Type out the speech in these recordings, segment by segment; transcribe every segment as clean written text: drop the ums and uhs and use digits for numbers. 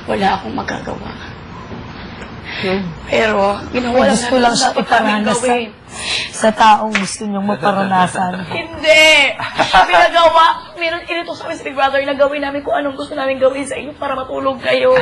wala akong magagawa. Pero, ginawa lang Gusto lang siya iparanas sa taong gusto niyong maparanasan. Hindi! Pinagawa, meron inito sa amin sa Big Brother na gawin namin kung anong gusto namin gawin sa inyo para matulog kayo.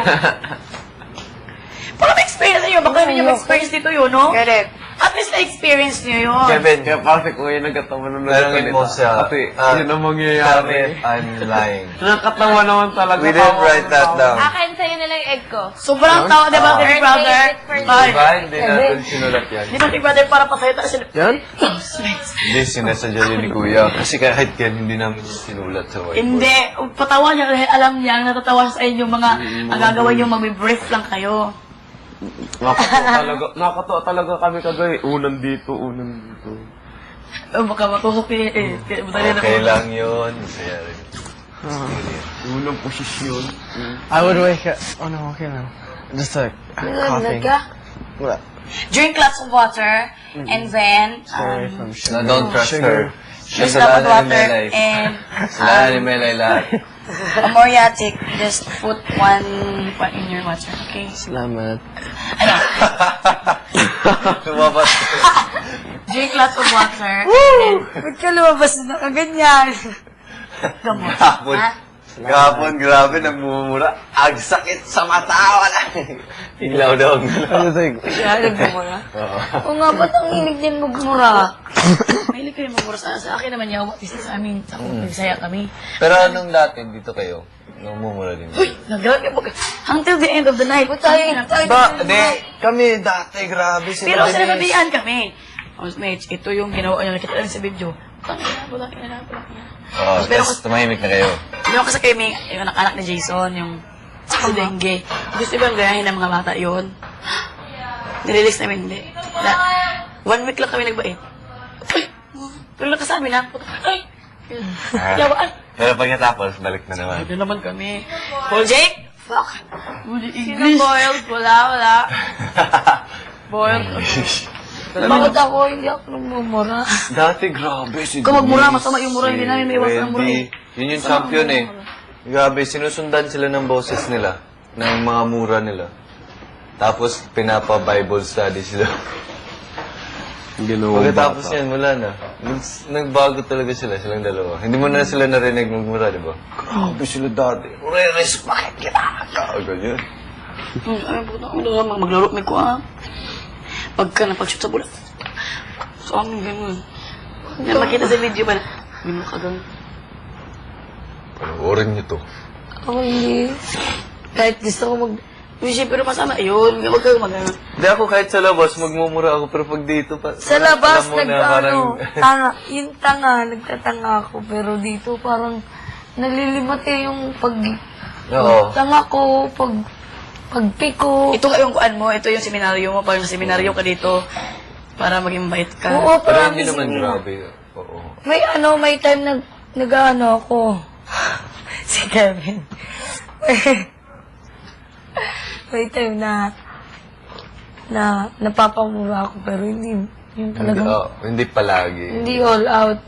Para ma-experience niyo, baka hindi niyo ma-experience dito yun, no? Correct. At least na-experience niyo yun. Kevin, Kaya pare ko yung nagkatawa ng tanongin mo siya. Ate, Ah, yun ang tell me mangyayari. if I'm lying. Nakakatawa naman talaga. We didn't write that down. Akin sa'yo na lang yung egg ko. Sobrang tawa, di ba, si Big Brother? Ay, Diba? Hindi natin sinulat yan. di ba, Big Brother, para pasayata sila. Yan? Hindi, sinasadya yun ni Kuya. Kasi kahit yan, hindi namin yung sinulat sa whiteboard. Hindi, patawa niya dahil alam niya, natatawa sa inyo mga, ang gagawin niyo, mag-brief lang kayo. Nakakatawa talaga kami kagay. Unang dito, unang dito. Baka matusok eh. Okay lang yun. Masaya rin. Unang posisyon. I would wake up. Oh no, okay now. Just like coughing. What? Drink lots of water, and then, Sorry if I'm No, sugar. don't trust her. drink Siya lots of sa water, anime life. and Sa anime life lahat. Moriatic, just put one in your water, okay? Salamat. Lumabas. Drink lots of water. Ba't ka lumabas na kaganyan? Gamot. Gapon. Ha? Gapon, grabe, nagmumura. Ang sakit sa mata. Wala. Ilaw daw. I was like, Siya, nagmumura. O nga, ba't ang hilig niyan magmura? Mahilig kayo magmura sa akin naman yawa. Kasi sa amin, sa Bisaya kami. Pero anong dati dito kayo? Namumura din. Uy, naglalagay mo. Until the end of the night. Ba, di, kami dati, grabe. Pero sinasabihan kami. Housemates, ito yung ginawa niya. Nakita namin sa video. Putang ina. Oo, Pero tapos tumahimik na kayo. Yung kasi kami, yung anak ni Jason, yung dengue. Gusto bang gayahin ng mga bata yun? Nirelease namin, hindi. 1 week lang kami nagbait. Uy! Pero nakasabi na. Ay! Yawaan! Pero pagkatapos, balik na naman. Ito naman kami. Paul Jake! Fuck! Uli Sino English! boiled? Wala. Boiled. Bakit ako? Hindi ako nagmumura. Dati, grabe. Si Kung magmura, Denise, masama yung mura. Hindi namin may iwan ng mura eh. Yun yung champion eh. Grabe, sinusundan sila ng boses nila. Ng mga mura nila. Tapos, pinapa-Bible study sila. Ginawang Pagkatapos bata. yan, wala na. Nagbago talaga sila, silang dalawa. Hindi mo na sila narinig magmura, di ba? Grabe sila dati. Re-respect kita! Ganyan. Ay, puto ako lang. Maglaro may kuha. Pagka napag-shoot sa bulat. So, amin ganun. Yan, makita sa video ba na? May mukha ganun. Panoorin niyo to. Ako hindi. Kahit gusto ko mag... Wishi, pero masama yun. Huwag kang mag-ano. Hindi ako kahit sa labas, magmumura ako. Pero pag dito pa... Sa labas, alam mo na parang... tanga. Yung tanga, nagtatanga ako. Pero dito, parang nalilimati yung Oo. tanga ko, pagpick ko. Ito yung kuan mo. Ito yung seminaryo mo. Parang seminaryo ka dito. Para maging bait ka. Oo, Pero parang hindi naman grabe. Oo. may time nag-ano ako. Si Kevin. May time na napapamura ako pero hindi yung talagang Hindi palagi. hindi all out.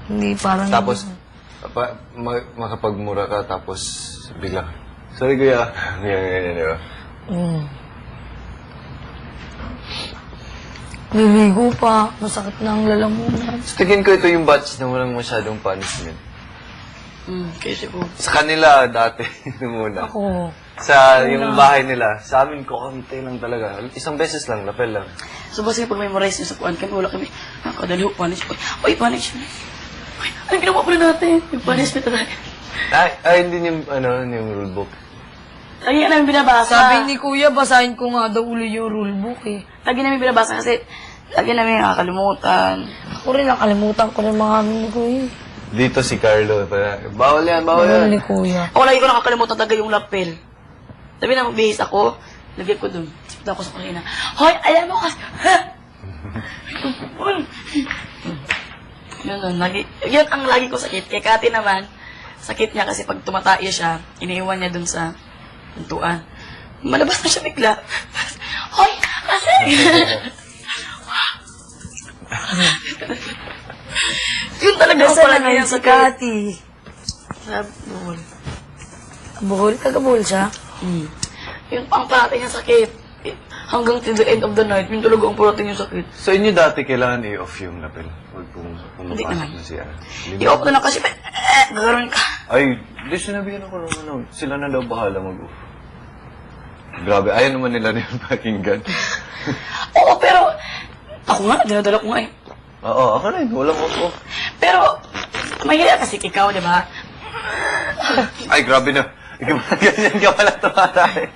Hindi parang Tapos, makapagmura ka, tapos bigla. Sorry, kuya. Ganyan, di ba? Liligo pa, masakit na ang lalamunan. So, tingin ko ito yung batch na walang masyadong punishment. Kasi po. Sa kanila, dati, nung una. Ako, Sa yung bahay nila, sa amin ko, konti lang talaga. Isang beses lang, lapel lang. So, basta pag memorize nyo sa kuan kami, wala kami. Nakadaliho, punish. Uy, punish. Uy, anong ginawa pala natin? Yung punishment na tayo. Hindi yung, yung rulebook. Lagi namin binabasa. sabi ni Kuya, basahin ko nga daw uli yung rulebook eh. Lagi namin binabasa kasi lagi namin nakakalimutan. Ako rin, nakalimutan ko rin mga amin ni Kuya. Dito si Carlo, bawal yan, bawal Ano yan. ni Kuya? Ako lagi ko nakakalimutan talaga yung lapel. Sabi na magbihis ako, lagyan ko dun. Sipit ako sa kanina. Hoy, alam mo kasi, ha? Yun ang lagi ko sakit. Kay Kati naman, sakit niya kasi pag tumataya siya, iniiwan niya dun sa pintuan. Malabas na siya bigla. Hoy, kasi! Yun talaga ang Nasa na palagi ngayon niya si sakit. Kati? Sa buhol. Buhol? Taga-buhol siya? Yung pang parating yung sakit. Hanggang till the end of the night, yung talaga ang parating yung sakit. Sa inyo dati, kailangan i-off yung lapel. Huwag Hindi pumapasok naman. na siya. I-off ko na kasi, gagaroon ka. Ay, di sinabihan ako naman, sila na daw bahala mag-off. Grabe, ayaw naman nila na yung pakinggan. Oo, pero, ako nga, dinadala ko nga eh. Oo, ako rin, walang off-off. Pero, mahirap kasi ikaw, di ba? Ay, grabe na. Ikaw ganyan ka pala tumatay.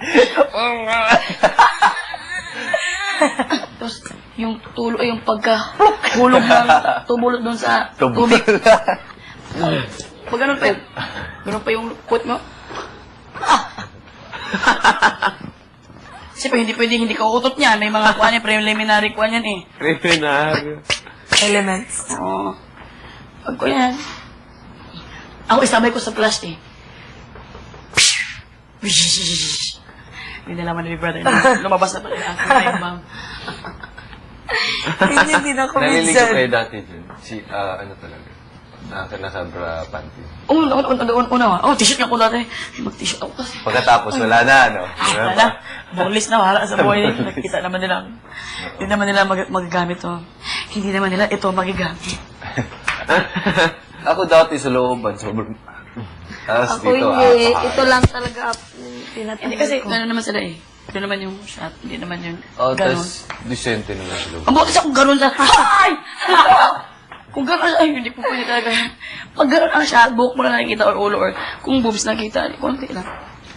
Tapos, yung tulo, yung pagkahulog ng tumulog doon sa tubig. Pag ganun pa yun, ganun pa yung quote mo. Siyempre, hindi pwedeng hindi ka uutot niyan. May mga kuwan yan, preliminary kuwan yan eh. Preliminary. Elements. Oo. Pag ko yan. Ako isabay ko sa flash eh. Hindi nalaman ni brother. Lumabas na pala yung ma'am. Hindi na ako Naliligo minsan. kayo dati dyan. Ano talaga? Nasa bra panty. Una. Oh, t-shirt nga ko dati. Mag-t-shirt ako kasi. Pagkatapos, wala na, ano? Wala. Boneless na wala sa buhay nila. Nakikita naman nila. Hindi naman nila magagamit to. Hindi naman nila ito magagamit. Ako dati sa looban, sobrang... Tapos Ako dito, hindi. Ito lang talaga tinatanong Hindi kasi, ko. ano naman sila eh. Ito naman yung shot. Hindi naman yung Oh, ganon. tapos disente naman sa looban. Ang bukas ako ganon sa... Ay! Kung ganon, ay, hindi po pwede talaga. Pag ganon ang shot, buhok mo na nakikita or ulo or kung boobs nakita, konti lang.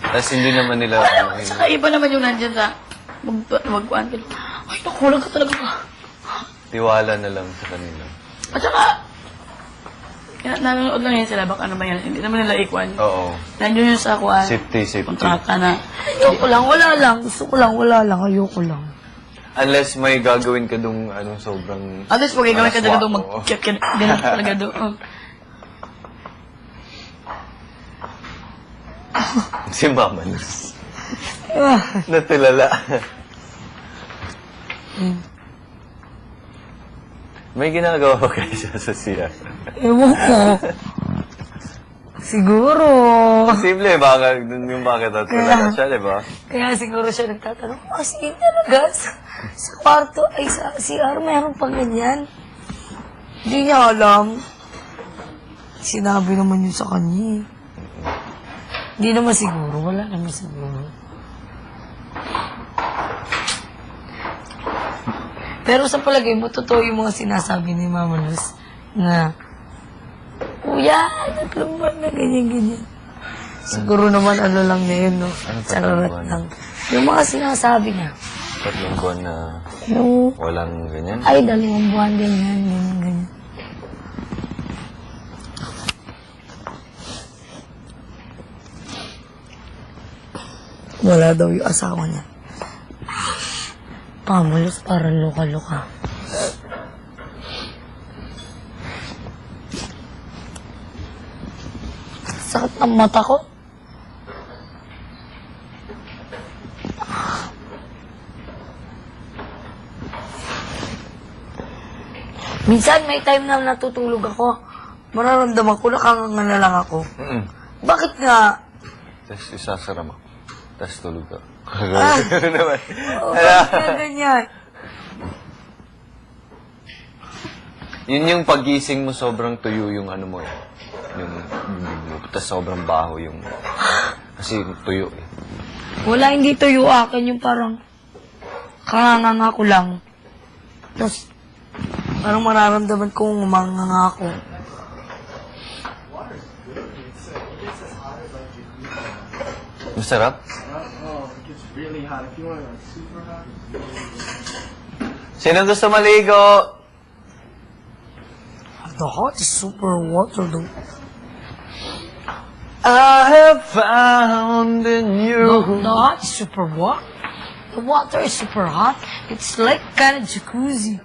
Tapos hindi naman nila... Saka iba naman yung nandyan sa magkuhan ka. Ay, nakulang ka talaga ka. Tiwala na lang sa kanila. At saka, nanonood lang yan sila, baka naman yan. Hindi naman nila ikuan. Oo. Nandiyon yung sa kuhan. Safety. Kontrata na. Ayoko lang, wala lang. Gusto ko lang, wala lang. Ayoko lang. Unless may gagawin ka dong sobrang... At least, pag gagawin ka talaga doon, Oo. mag-kip ganun talaga doon. Si Mama Luz. Natulala. May ginagawa ba kayo siya sa siya? Ewan ko. Siguro. Simple, baka, yung bakit natulala siya, di ba? Kaya siguro siya nagtatanong, sige talaga, sa kwarto, ay sa CR, meron pang ganyan. Hindi niya alam. Sinabi naman yun sa kanya eh. Hindi naman siguro, wala naman siguro. Pero sa palagay mo, totoo yung mga sinasabi ni Mama Luz na, Kuya, tatlong buwan na ganyan-ganyan. Siguro naman ano lang na yun, no? Ano tatlong Charot buwan? lang. Yung mga sinasabi niya. 3 buwan na Yung, walang ganyan. ay, 2 buwan, ganyan, ganyan. Wala daw yung asawa niya. Pamalos, parang luka-luka. Sakit ng mata ko. Minsan may time na natutulog ako. Mararamdaman ko, nakanganga na lang ako. Bakit nga? Tapos isasara mo. Tapos tulog ka. Ah. Ano naman? Bakit nga ganyan? Yun yung pagising mo, sobrang tuyo yung ano mo eh. Yung bibig mo. Tapos sobrang baho yung... Kasi tuyo eh. Wala, hindi tuyo akin. Yung parang kanganga ko lang. Tapos parang mararamdaman kong umanganga ako. Masarap? Sino gusto maligo? The hot is super water though. I have found in you. The hot is super what? The water is super hot. It's like kind of jacuzzi.